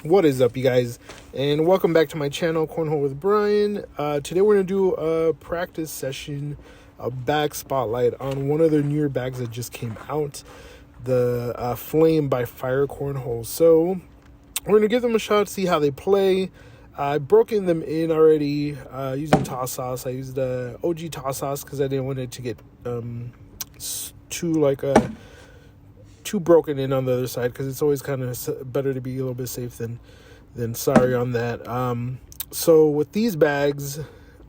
What is up, you guys, and welcome back to my channel, Cornhole with Brian. Today we're going to do a practice session, a bag spotlight on one of their newer bags that just came out, the Flame by Fire Cornhole. So we're going to give them a shot, see how they play. I've broken them in already using toss sauce. I used OG toss sauce because I didn't want it to get too broken in on the other side, because it's always kind of better to be a little bit safe than sorry on that. So with these bags,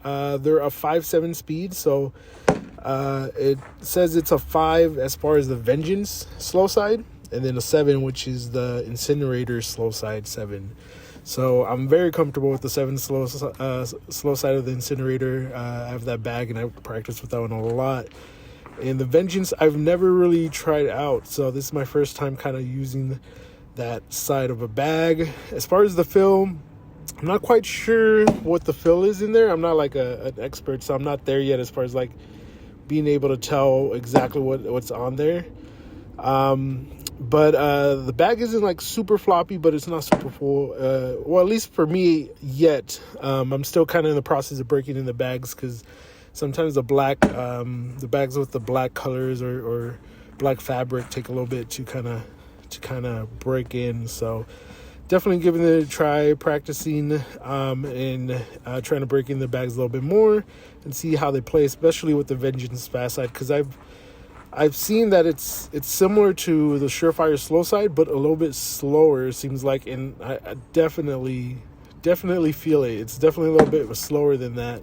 they're a 5.7 speed, so it says it's a 5 as far as the Vengeance slow side, and then a 7, which is the Incinerator slow side 7. So I'm very comfortable with the 7 slow side of the Incinerator. I have that bag and I practice with that one a lot. And the Vengeance, I've never really tried out, so this is my first time kind of using that side of a bag. As far as the fill, I'm not quite sure what the fill is in there. I'm not like an expert, so I'm not there yet as far as like being able to tell exactly what's on there. But the bag isn't like super floppy, but it's not super full. Well, at least for me yet. I'm still kind of in the process of breaking in the bags, because sometimes the bags with the black colors or black fabric take a little bit to kind of break in. So definitely giving it a try, practicing and trying to break in the bags a little bit more and see how they play, especially with the Vengeance fast side, because I've seen that it's similar to the Surefire slow side, but a little bit slower, it seems like, and I definitely feel it. It's definitely a little bit slower than that.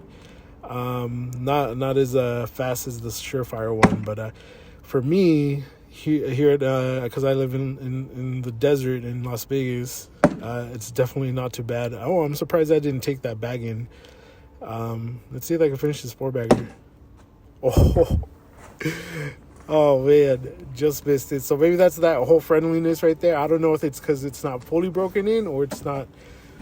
Not as fast as the Surefire one, but for me here at because I live in the desert in Las Vegas, it's definitely not too bad. Oh, I'm surprised I didn't take that bag in. Let's see if I can finish this 4-bagger. Oh man, just missed it. So maybe that's that whole friendliness right there. I don't know if it's because it's not fully broken in or it's not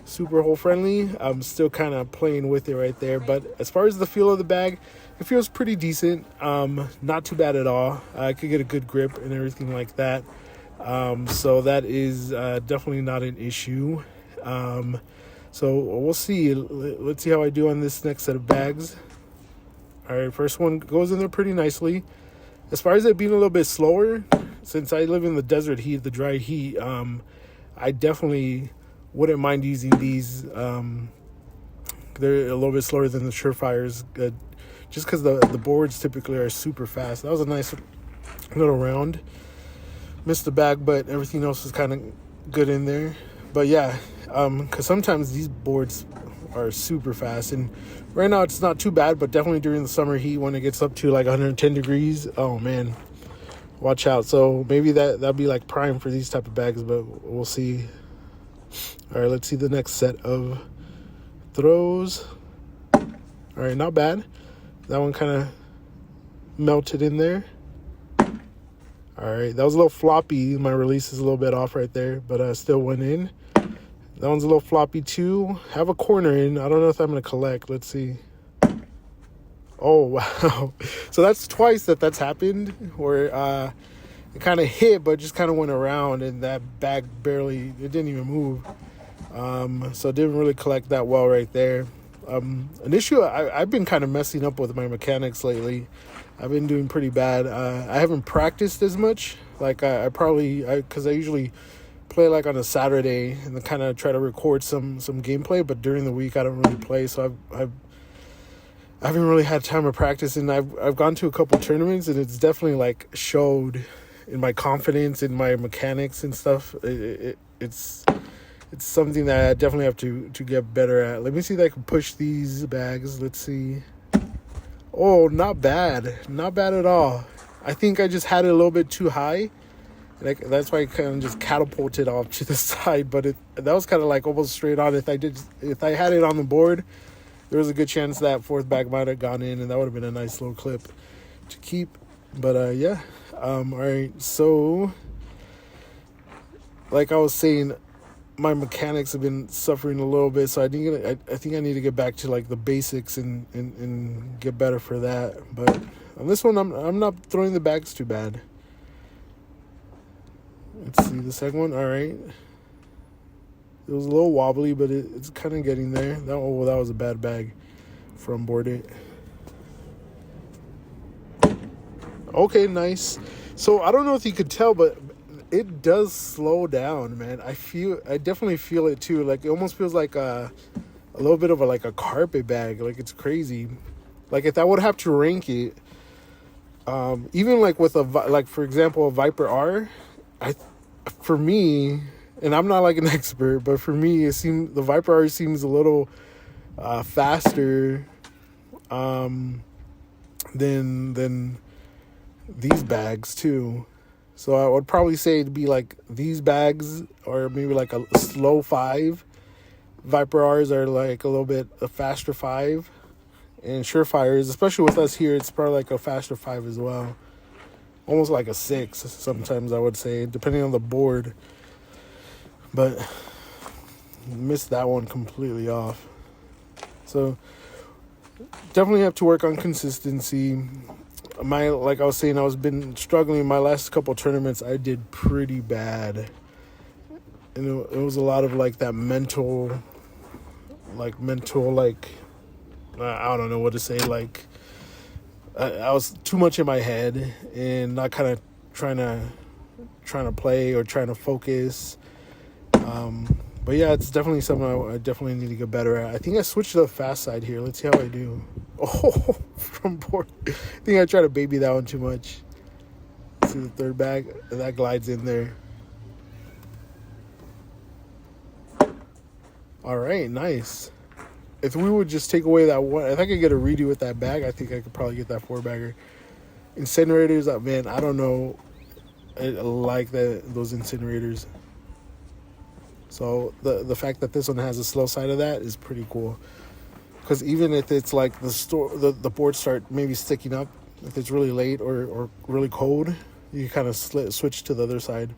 super hole friendly. I'm still kind of playing with it right there, but as far as the feel of the bag, it feels pretty decent. Not too bad at all. I could get a good grip and everything like that. So that is definitely not an issue. So we'll see. Let's see how I do on this next set of bags. All right, first one goes in there pretty nicely. As far as it being a little bit slower, since I live in the desert heat, the dry heat, I definitely wouldn't mind using these. They're a little bit slower than the Surefires, just because the boards typically are super fast. That was a nice little round. Missed the bag, but everything else was kind of good in there. But yeah, because sometimes these boards are super fast, and right now it's not too bad, but definitely during the summer heat when it gets up to like 110 degrees, oh man, watch out. So maybe that'll be like prime for these type of bags, but we'll see. All right, let's see the next set of throws. All right, not bad. That one kind of melted in there. All right, that was a little floppy. My release is a little bit off right there, but still went in. That one's a little floppy too. Have a corner in. I don't know if I'm going to collect. Let's see. Oh, wow. So that's twice that's happened, where it kind of hit, but just kind of went around, and that bag it didn't even move. So it didn't really collect that well right there. An issue, I've been kind of messing up with my mechanics lately. I've been doing pretty bad. I haven't practiced as much. Like because I usually play like on a Saturday and then kind of try to record some gameplay, but during the week I don't really play, so I haven't really had time to practice, and I've gone to a couple tournaments, and it's definitely like showed in my confidence, in my mechanics and stuff. It's something that I definitely have to get better at. Let me see if I can push these bags. Let's see. Oh, not bad at all. I think I just had it a little bit too high, and that's why I kind of just catapulted off to the side, but that was kind of like almost straight on. If I had it on the board, there was a good chance that 4th bag might have gone in, and that would have been a nice little clip to keep. But yeah. All right, so like I was saying, my mechanics have been suffering a little bit, so I think I need to get back to like the basics and get better for that. But on this one, I'm not throwing the bags too bad. Let's see the second one. All right. It was a little wobbly, but it's kind of getting there. That was a bad bag from board it. Okay, nice. So I don't know if you could tell, but it does slow down, man. I definitely feel it too. Like it almost feels like a little bit of like a carpet bag. Like it's crazy. Like if I would have to rank it, even like with for example, a Viper R, for me, and I'm not like an expert, but for me, the Viper R seems a little faster than these bags too. So I would probably say it'd be like these bags, or maybe like a slow 5. Viper R's are like a little bit a faster 5, and Surefires, especially with us here, it's probably like a faster 5 as well. Almost like a 6 sometimes, I would say, depending on the board. But missed that one completely off. So definitely have to work on consistency. Like I was saying, I was been struggling. My last couple tournaments, I did pretty bad, and it was a lot of like that mental, I don't know what to say. Like I was too much in my head and not kind of trying to play or trying to focus. But yeah, it's definitely something I definitely need to get better at. I think I switched to the fast side here. Let's see how I do. Oh, from board. I think I tried to baby that one too much. See the third bag? That glides in there. All right, nice. If we would just take away that one, if I could get a redo with that bag, I think I could probably get that 4-bagger. Incinerators, man, I don't know. I like those incinerators. So the fact that this one has a slow side of that is pretty cool. Because even if it's like the boards start maybe sticking up, if it's really late or really cold, you kind of switch to the other side.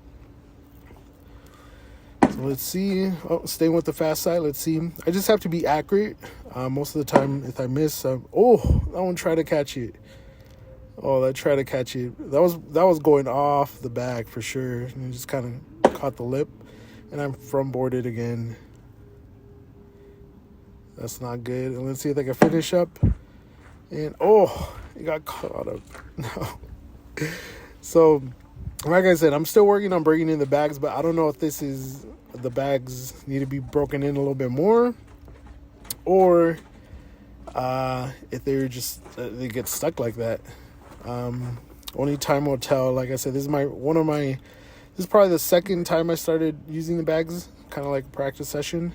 So let's see. Oh, staying with the fast side. Let's see. I just have to be accurate. Most of the time, if I miss, that one tried to catch it. Oh, that tried to catch it. That was going off the bag for sure. And it just kind of caught the lip. And I'm from boarded again. That's not good. And let's see if I can finish up. And it got caught up. No. So, like I said, I'm still working on bringing in the bags, but I don't know if the bags need to be broken in a little bit more, or if they're just they get stuck like that. Only time will tell. Like I said, this is probably the second time I started using the bags, kind of like a practice session.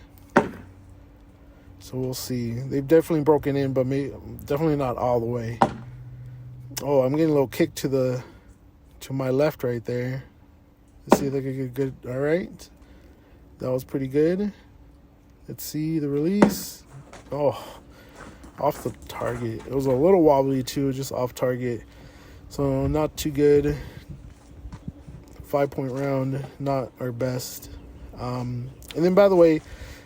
So we'll see. They've definitely broken in, but definitely not all the way. Oh, I'm getting a little kick to my left right there. Let's see if I can get good. All right. That was pretty good. Let's see the release. Oh, off the target. It was a little wobbly too, just off target. So not too good. 5-point round, not our best. And then, by the way,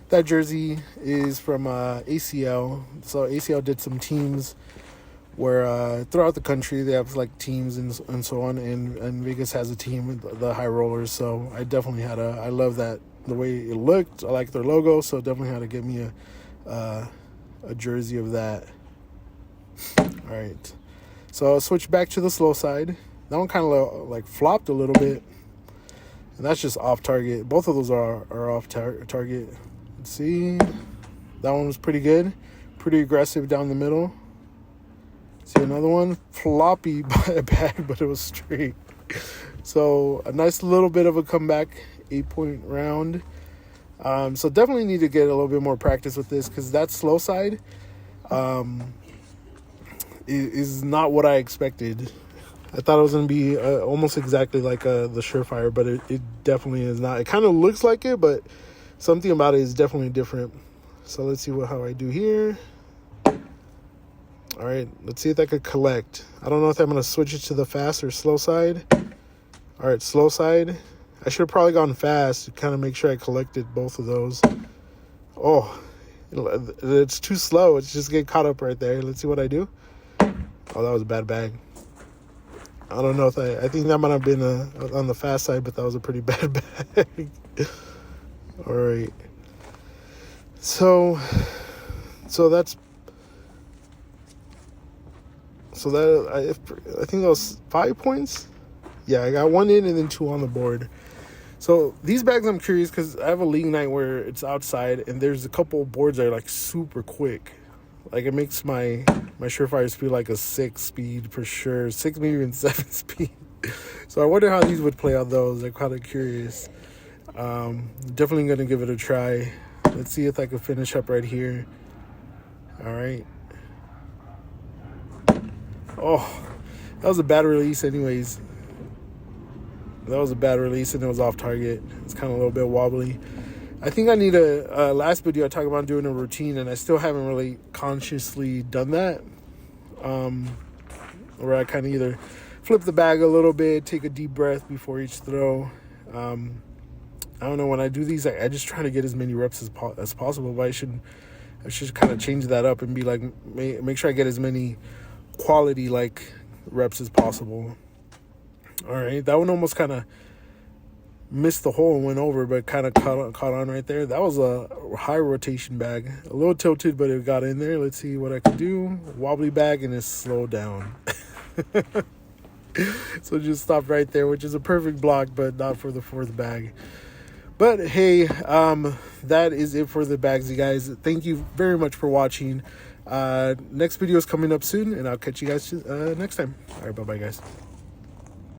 that jersey is from ACL. So ACL did some teams where throughout the country they have like teams and so on. And Vegas has a team, the High Rollers. So I definitely I love that, the way it looked. I like their logo, so definitely had to get me a jersey of that. All right. So I'll switch back to the slow side. That one kind of like flopped a little bit. And that's just off target. Both of those are off target. Let's see. That one was pretty good. Pretty aggressive down the middle. See another one. Floppy by a bag, but it was straight. So a nice little bit of a comeback. 8-point round. So definitely need to get a little bit more practice with this, because that slow side is not what I expected. I thought it was going to be almost exactly like the Surefire, but it definitely is not. It kind of looks like it, but something about it is definitely different. So let's see how I do here. All right, let's see if I could collect. I don't know if I'm going to switch it to the fast or slow side. All right, slow side. I should have probably gone fast to kind of make sure I collected both of those. Oh, it's too slow. It's just getting caught up right there. Let's see what I do. Oh, that was a bad bag. I don't know if I think that might have been on the fast side, but that was a pretty bad bag. All right. So that's I think that was 5 points. Yeah, I got 1 in and then 2 on the board. So these bags, I'm curious because I have a league night where it's outside and there's a couple boards that are like super quick. Like it makes my surefire speed like a 6 speed for sure, 6 maybe even 7 speed. So I wonder how these would play on those. I'm kind of curious. Definitely gonna give it a try. Let's see if I can finish up right here. All right. Oh, that was a bad release anyways. That was a bad release and it was off target. It's kind of a little bit wobbly. I think I need last video I talked about doing a routine and I still haven't really consciously done that. Where I kind of either flip the bag a little bit, take a deep breath before each throw. I don't know, when I do these, I just try to get as many reps as possible, but I should kind of change that up and be like, make sure I get as many quality like reps as possible. All right, that one almost kind of missed the hole and went over, but kind of caught on right there. That was a high rotation bag, a little tilted, but it got in there. Let's see what I can do. Wobbly bag and it's slowed down. So just stopped right there, which is a perfect block, but not for the 4th bag. But hey, that is it for the bags, you guys. Thank you very much for watching. Next video is coming up soon, and I'll catch you guys next time. All right, bye-bye, guys.